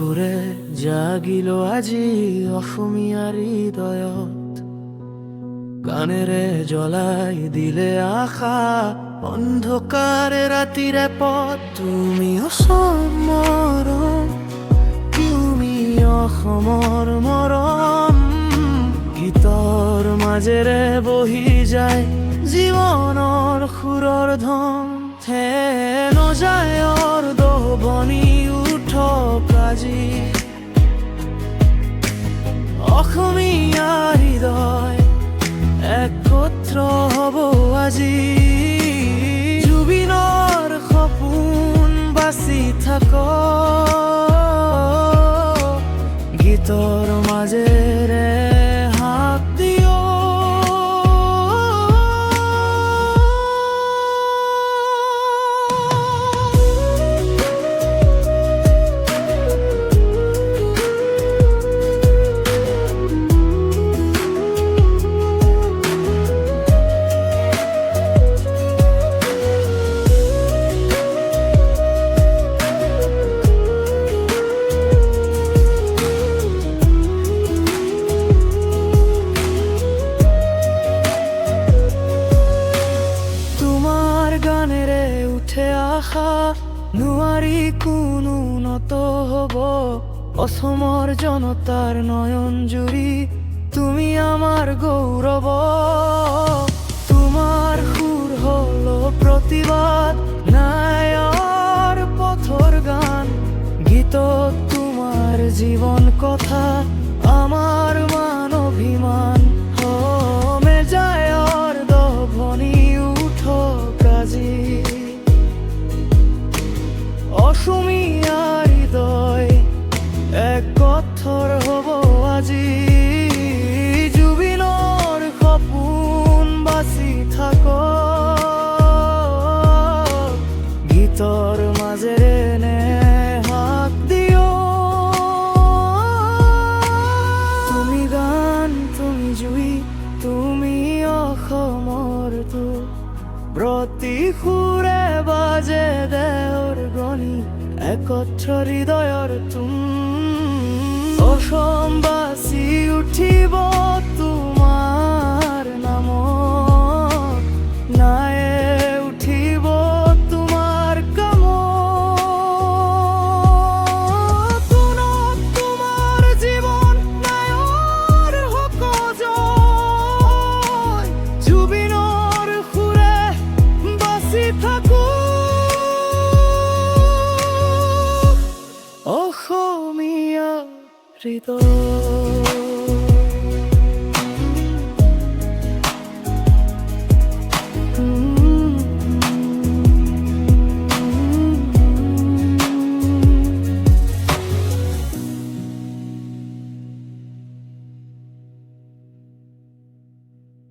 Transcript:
সুৰে জাগিল আজি অসমীয়াৰ হৃদয়ত, গানেৰে জ্বলাই দিলে আশা অন্ধকাৰে ৰাতিৰে পথ। তুমি অসম মৰম, তুমি অসমৰ মৰম, গীতৰ মাজেৰে বহি যায় জীৱনৰ সুৰৰ ধন। হে নজায়ৰ দোবনি উঠক আজি, অসমীয়া হৃদয় একত্ৰ হ'ব আজি। জুবিনৰ সপোন বাচি থাকক, গীতৰ মাজেৰে হাত দিয়। নোৱাৰি কোনো নত হ'ব অসমৰ জনতাৰ নয়ন জুৰি, তুমি আমাৰ গৌৰৱ। তোমাৰ সুৰ হল প্ৰতিবাদ, ন্যায়ৰ পথৰ গান, গীতত তোমাৰ জীৱন কথা, আমাৰ মান অভিমান। মেজায়ৰ দোবনি উঠক আজি, অসমীয়া হৃদয় একত্ৰ হ'ব আজি। জুবিনৰ সপোন বাচি থাকক, গীতৰ মাজেৰে নে হাত দিয়। তুমি গান, তুমি জুই, তুমি অসমৰ দুখ, প্ৰতি সুৰে বাজে দেওৰ গণি একত্ৰ হৃদয়ৰ তুম। অসমবাসী উঠিব তোমাৰ নামত, নায়ে উঠিব তোমাৰ কামত। তোমাৰ জীৱন নায়ৰ হক জয়, জুবিনৰ সুৰে বাচি থাকো, অসমীয়া হৃদয়।